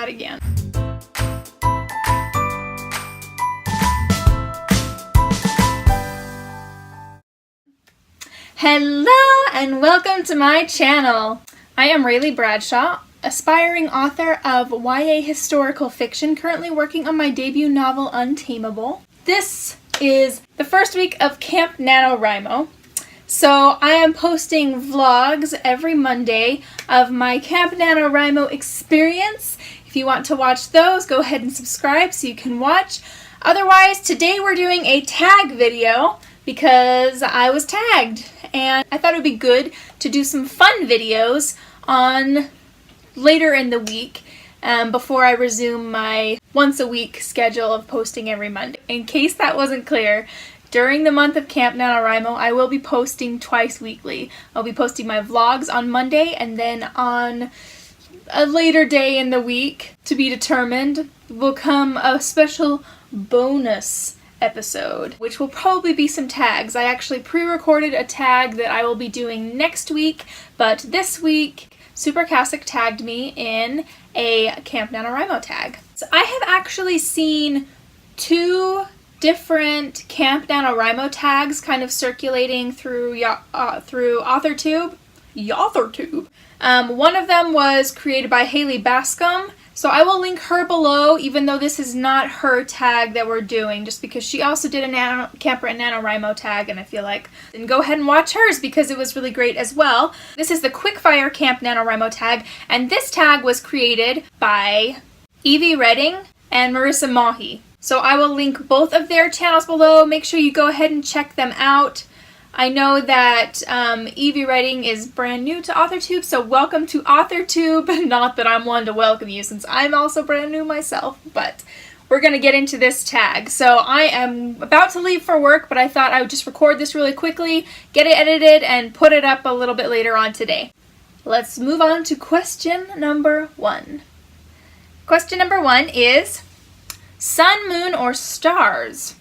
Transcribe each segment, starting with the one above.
that again. Hello and welcome to my channel. I am Rayleigh Bradshaw, aspiring author of YA historical fiction, currently working on my debut novel, Untameable. This is the first week of Camp Nanowrimo. So I am posting vlogs every Monday of my Camp Nanowrimo experience. If you want to watch those, go ahead and subscribe so you can watch. Otherwise, today we're doing a tag video because I was tagged, and I thought it would be good to do some fun videos on later in the week before I resume my once a week schedule of posting every Monday. In case that wasn't clear, during the month of Camp NaNoWriMo, I will be posting twice weekly. I'll be posting my vlogs on Monday, and then on a later day in the week, to be determined, will come a special bonus episode, which will probably be some tags. I actually pre-recorded a tag that I will be doing next week, but this week Supercastic tagged me in a Camp NaNoWriMo tag. So I have actually seen two different Camp NaNoWriMo tags kind of circulating through AuthorTube. One of them was created by Haley Bascom, so I will link her below, even though this is not her tag that we're doing, just because she also did a Camper NaNoWriMo tag, and I feel like then go ahead and watch hers because it was really great as well. This is the Quickfire Camp NaNoWriMo tag, and this tag was created by Evie and Marisa Mohi. So I will link both of their channels below. Make sure you go ahead and check them out. I know that Evie is brand new to AuthorTube, so welcome to AuthorTube. Not that I'm one to welcome you, since I'm also brand new myself, but we're going to get into this tag. So I am about to leave for work, but I thought I would just record this really quickly, get it edited, and put it up a little bit later on today. Let's move on to question number 1. Question number 1 is, sun, moon, or stars?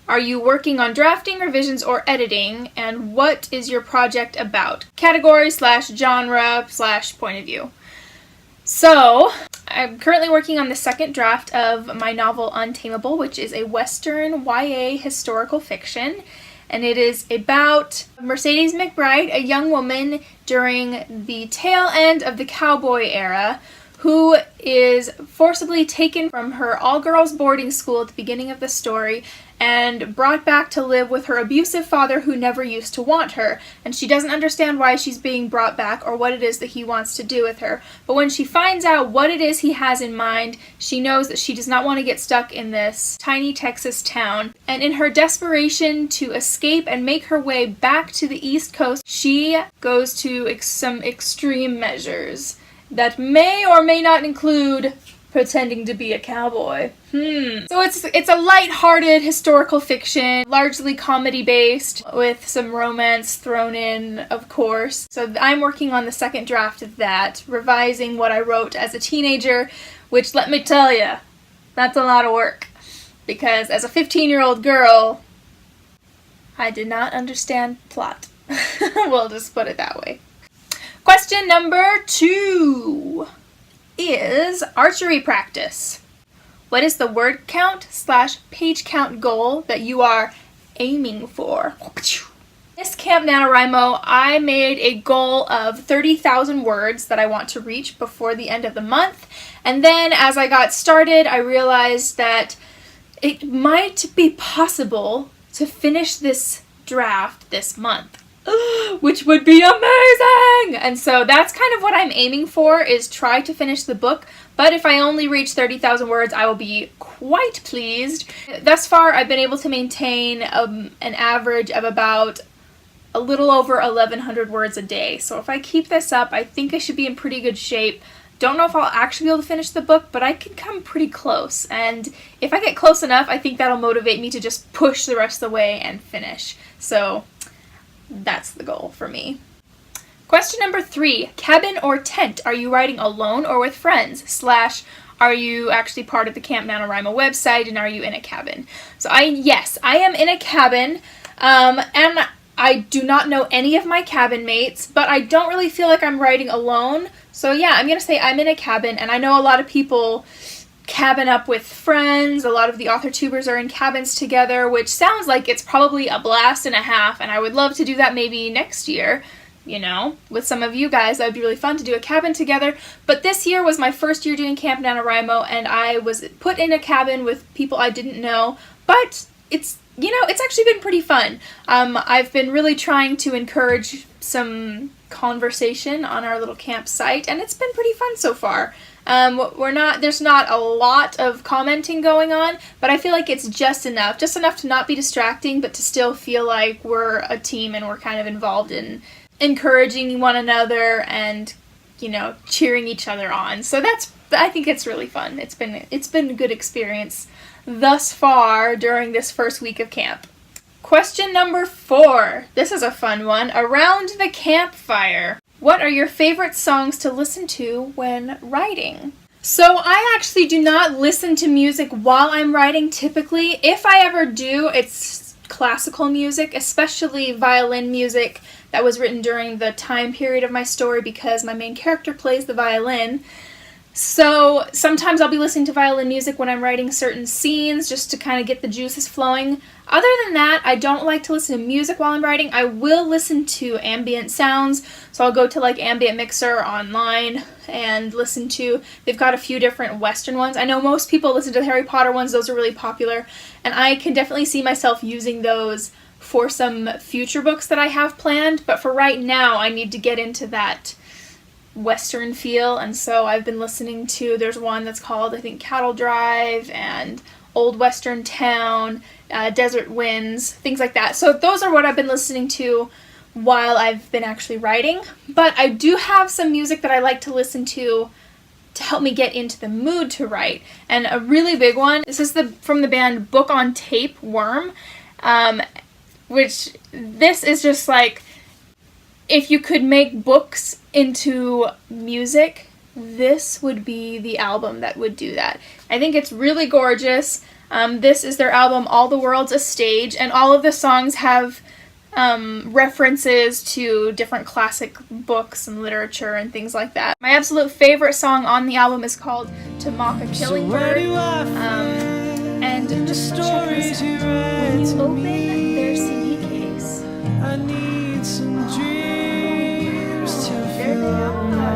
Are you working on drafting, revisions, or editing? And what is your project about? Category / genre / point of view. So, I'm currently working on the second draft of my novel Untameable, which is a Western YA historical fiction. And it is about Mercedes McBride, a young woman during the tail end of the cowboy era, who is forcibly taken from her all-girls boarding school at the beginning of the story and brought back to live with her abusive father who never used to want her. And she doesn't understand why she's being brought back or what it is that he wants to do with her. But when she finds out what it is he has in mind, she knows that she does not want to get stuck in this tiny Texas town. And in her desperation to escape and make her way back to the East Coast, she goes to some extreme measures that may or may not include pretending to be a cowboy. So it's a light-hearted historical fiction, largely comedy-based, with some romance thrown in, of course. So I'm working on the second draft of that, revising what I wrote as a teenager, which, let me tell you, that's a lot of work. Because as a 15-year-old girl, I did not understand plot. We'll just put it that way. Question number 2 is Archery Practice. What is the word count / page count goal that you are aiming for? This Camp NaNoWriMo, I made a goal of 30,000 words that I want to reach before the end of the month. And then as I got started, I realized that it might be possible to finish this draft this month, which would be amazing! And so that's kind of what I'm aiming for, is try to finish the book. But if I only reach 30,000 words, I will be quite pleased. Thus far, I've been able to maintain an average of about a little over 1,100 words a day. So if I keep this up, I think I should be in pretty good shape. Don't know if I'll actually be able to finish the book, but I can come pretty close. And if I get close enough, I think that'll motivate me to just push the rest of the way and finish. So that's the goal for me. Question number 3, cabin or tent? Are you writing alone or with friends? / are you actually part of the Camp NaNoWriMo website, and are you in a cabin? So yes, I am in a cabin, and I do not know any of my cabin mates, but I don't really feel like I'm writing alone. So yeah, I'm going to say I'm in a cabin, and I know a lot of people cabin up with friends. A lot of the author tubers are in cabins together, which sounds like it's probably a blast and a half, and I would love to do that maybe next year, you know, with some of you guys. That would be really fun to do a cabin together. But this year was my first year doing Camp NaNoWriMo, and I was put in a cabin with people I didn't know, but it's, you know, it's actually been pretty fun. I've been really trying to encourage some conversation on our little campsite, and it's been pretty fun so far. There's not a lot of commenting going on, but I feel like it's just enough to not be distracting, but to still feel like we're a team and we're kind of involved in encouraging one another and, you know, cheering each other on. So I think it's really fun. It's been a good experience thus far during this first week of camp. Question number 4. This is a fun one. Around the campfire. What are your favorite songs to listen to when writing? So I actually do not listen to music while I'm writing typically. If I ever do, it's classical music, especially violin music that was written during the time period of my story because my main character plays the violin. So sometimes I'll be listening to violin music when I'm writing certain scenes just to kind of get the juices flowing. Other than that, I don't like to listen to music while I'm writing. I will listen to ambient sounds, so I'll go to like Ambient Mixer online and listen to, they've got a few different Western ones. I know most people listen to the Harry Potter ones, those are really popular, and I can definitely see myself using those for some future books that I have planned, but for right now I need to get into that Western feel, and so I've been listening to, there's one that's called, I think, Cattle Drive and Old Western Town, Desert Winds, things like that. So those are what I've been listening to while I've been actually writing, but I do have some music that I like to listen to help me get into the mood to write, and a really big one, this is from the band Book on Tape, Worm, which this is just like, if you could make books into music, this would be the album that would do that. I think it's really gorgeous. This is their album, All the World's a Stage, and all of the songs have references to different classic books and literature and things like that. My absolute favorite song on the album is called To Mock a Killing Bird. And just check this out. When you open their CD case, I need some dreams to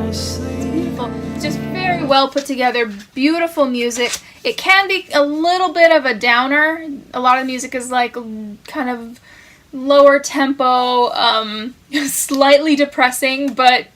it's beautiful. It's just very well put together, beautiful music. It can be a little bit of a downer. A lot of the music is like kind of lower tempo, slightly depressing, but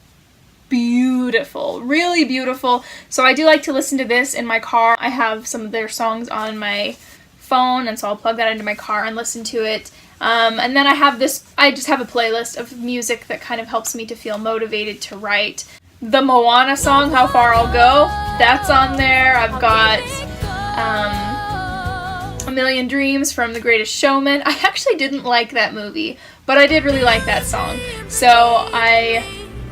beautiful, really beautiful. So I do like to listen to this in my car. I have some of their songs on my phone, and so I'll plug that into my car and listen to it. And then I just have a playlist of music that kind of helps me to feel motivated to write. The Moana song, How Far I'll Go, that's on there. I've got A Million Dreams from The Greatest Showman. I actually didn't like that movie, but I did really like that song. So I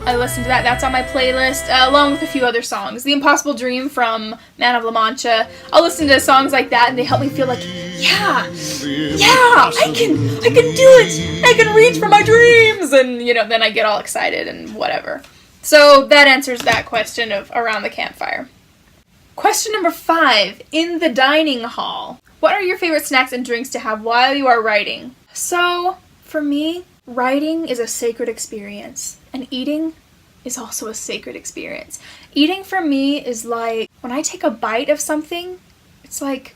listened to that. That's on my playlist, along with a few other songs. The Impossible Dream from Man of La Mancha. I'll listen to songs like that, and they help me feel like, yeah, I can do it. I can reach for my dreams, and you know, then I get all excited and whatever. So that answers that question of around the campfire. Question number 5, in the dining hall. What are your favorite snacks and drinks to have while you are writing? So, for me, writing is a sacred experience, and eating is also a sacred experience. Eating for me is like, when I take a bite of something, it's like,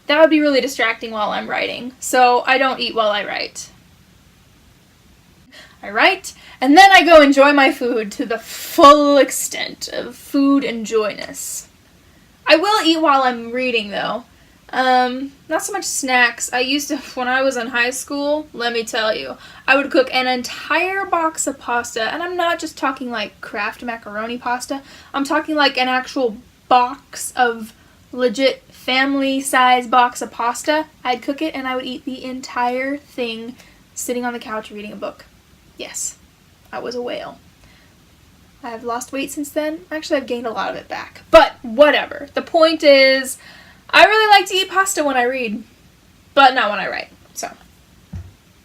that would be really distracting while I'm writing, so I don't eat while I write. I write, and then I go enjoy my food to the full extent of food enjoyness. I will eat while I'm reading, though. Not so much snacks. I used to, when I was in high school, let me tell you, I would cook an entire box of pasta, and I'm not just talking like Kraft macaroni pasta. I'm talking like an actual box of legit family size box of pasta. I'd cook it and I would eat the entire thing sitting on the couch reading a book. Yes, I was a whale. I have lost weight since then. Actually, I've gained a lot of it back. But whatever. The point is, I really like to eat pasta when I read, but not when I write. So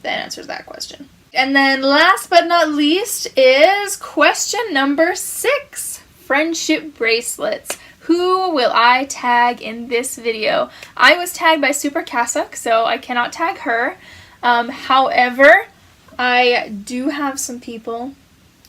that answers that question. And then last but not least is question number 6. Friendship bracelets. Who will I tag in this video? I was tagged by Super Cassock, so I cannot tag her. However, I do have some people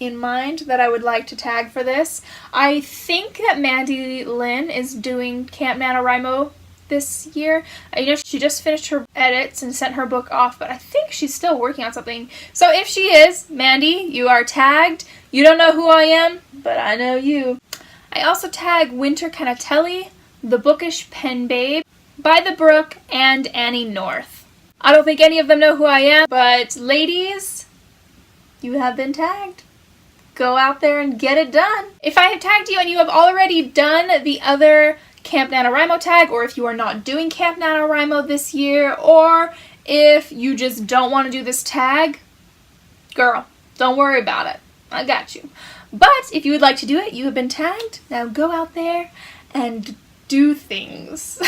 in mind that I would like to tag for this. I think that Mandy Lynn is doing Camp NaNoWriMo this year. I know she just finished her edits and sent her book off, but I think she's still working on something. So if she is, Mandy, you are tagged. You don't know who I am, but I know you. I also tag Winter Canatelli, The Bookish Pen Babe, By the Brook, and Annie North. I don't think any of them know who I am, but ladies, you have been tagged. Go out there and get it done. If I have tagged you and you have already done the other Camp NaNoWriMo tag, or if you are not doing Camp NaNoWriMo this year, or if you just don't want to do this tag, girl, don't worry about it. I got you. But if you would like to do it, you have been tagged. Now go out there and do things.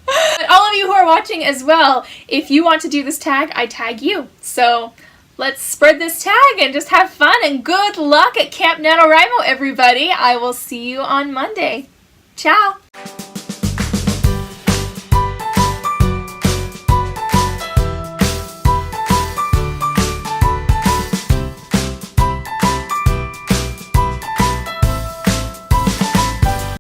But all of you who are watching as well, if you want to do this tag, I tag you. So let's spread this tag and just have fun, and good luck at Camp NaNoWriMo, everybody. I will see you on Monday. Ciao!